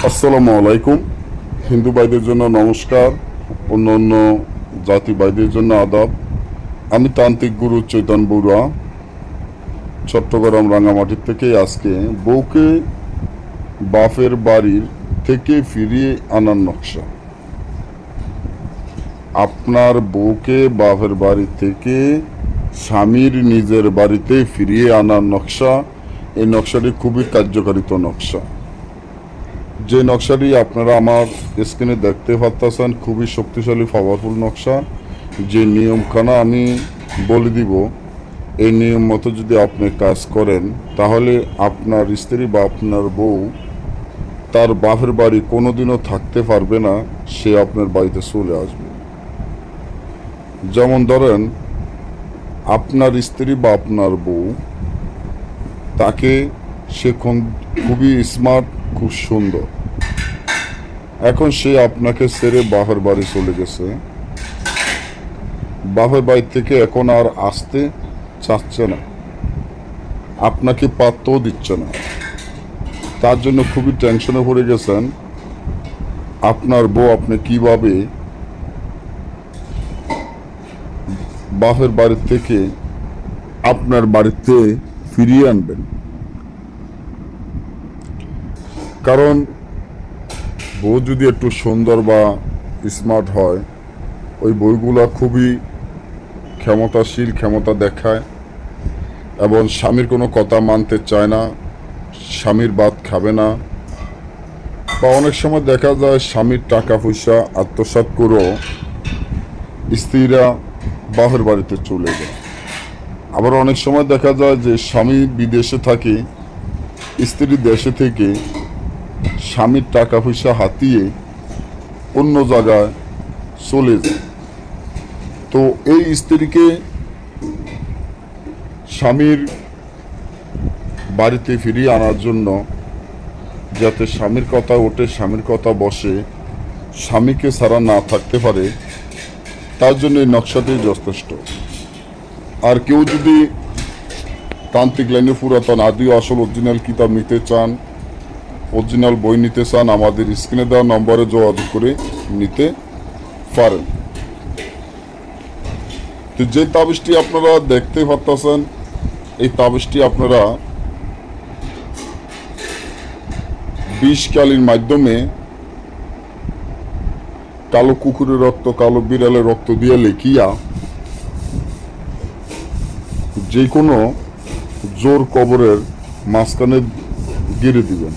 আসসালামু আলাইকুম। হিন্দু ভাইদের জন্য নমস্কার, অন্য অন্য জাতি ভাইদের জন্য আদাব। আমি তান্ত্রিক গুরু চৈতন্য বড়ুয়া, চট্টগ্রাম রাঙামাটি থেকে। আজকে বউকে বাপের বাড়ির থেকে ফিরিয়ে আনার নকশা। আপনার বউকে বাপের বাড়ি থেকে স্বামীর নিজের বাড়িতে ফিরিয়ে আনার নকশা। এই নকশাটি খুবই কার্যকারিত নকশা। যে নকশাটি আপনারা আমার স্ক্রিনে দেখতে পাচ্ছেন, খুবই শক্তিশালী পাওয়ারফুল নকশা। যে নিয়মখানা আমি বলে দিব, এই নিয়ম মতো যদি আপনি কাজ করেন, তাহলে আপনার স্ত্রী বা আপনার বউ তার বাপের বাড়ি কোনোদিনও থাকতে পারবে না, সে আপনার বাড়িতে চলে আসবে। যেমন ধরেন, আপনার স্ত্রী বা আপনার বউ, তাকে সে খুবই স্মার্ট, খুব সুন্দর। এখন সে আপনাকে ছেড়ে বাপের বাড়ি চলে গেছে। বাপের বাড়ি থেকে এখন আর আসতে চাচ্ছে না, আপনাকে পাত্তাও দিচ্ছে না। তার জন্য খুবই টেনশনে পড়ে গেছেন। আপনার বউ আপনি কিভাবে বাপের বাড়ি থেকে আপনার বাড়িতে ফিরিয়ে আনবেন। কারণ বউ যদি একটু সুন্দর বা স্মার্ট হয়, ওই বউগুলা খুবই ক্ষমতাশীল, ক্ষমতা দেখায় এবং স্বামীর কোনো কথা মানতে চায় না, স্বামীর ভাত খাবে না। বা অনেক সময় দেখা যায় স্বামীর টাকা পয়সা আত্মসাৎ করেও স্ত্রীরা বাপের বাড়িতে চলে যায়। আবার অনেক সময় দেখা যায় যে স্বামী বিদেশে থাকে, স্ত্রী দেশে থেকে স্বামীর টাকা পয়সা হাতিয়ে অন্য জায়গায় চলে যায়। তো এই স্ত্রীকে স্বামীর বাড়িতে ফিরিয়ে আনার জন্য, যাতে স্বামীর কথা ওঠে, স্বামীর কথা বসে, স্বামীকে ছাড়া না থাকতে পারে, তার জন্য এই নকশাটি যথেষ্ট। আর কেউ যদি তান্ত্রিক লাইনে পুরাতন আদি আসল অরিজিনাল কিতাব নিতে চান, অরিজিনাল বই নিতে চান, আমাদের স্ক্রিনে দেওয়া নম্বরে যোগাযোগ করে নিতে পারেন। তো যে তাবিজটি আপনারা দেখতে পাচ্ছেন, এই তাবিজটি আপনারা বিষকালির মাধ্যমে কালো কুকুরের রক্ত, কালো বিড়ালের রক্ত দিয়ে লেখিয়া যে কোনো জোর কবরের মাঝখানে গিরে দিবেন।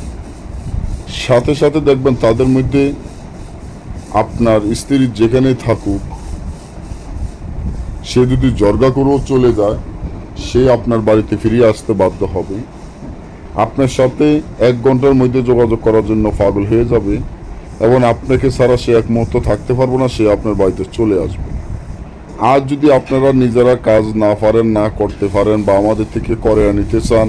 সাথে সাথে দেখবেন তাদের মধ্যে আপনার স্ত্রী যেখানে থাকুক, সে যদি জর্গা করেও চলে যায়, সে আপনার বাড়িতে ফিরিয়ে আসতে বাধ্য হবে। আপনার সাথে 1 ঘন্টার মধ্যে যোগাযোগ করার জন্য পাগল হয়ে যাবে এবং আপনাকে ছাড়া সে এক মুহূর্ত থাকতে পারবে না, সে আপনার বাড়িতে চলে আসবে। আর যদি আপনারা নিজেরা কাজ না পারেন, না করতে পারেন, বা আমাদের থেকে করে নিতে চান,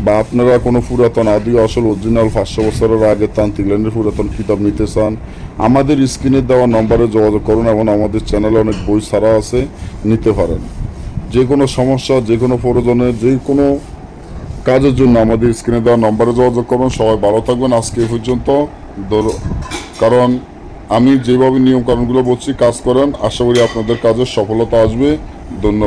বা আপনারা কোনো পুরাতন আদি আসল অরিজিনাল 500 বছরের আগে তান্ত্রিক লাইনের পুরাতন কিতাব নিতে চান, আমাদের স্ক্রিনে দেওয়া নম্বরে যোগাযোগ করুন এবং আমাদের চ্যানেলে অনেক বই ছাড়া আছে, নিতে পারেন। যে কোনো সমস্যা, যে কোনো প্রয়োজনে, যে কোনো কাজের জন্য আমাদের স্ক্রিনে দেওয়া নম্বরে যোগাযোগ করুন। সবাই ভালো থাকবেন আজকে এই পর্যন্ত। কারণ আমি যেভাবে নিয়ম কানুনগুলো বলছি, কাজ করেন, আশা করি আপনাদের কাজের সফলতা আসবে। ধন্যবাদ।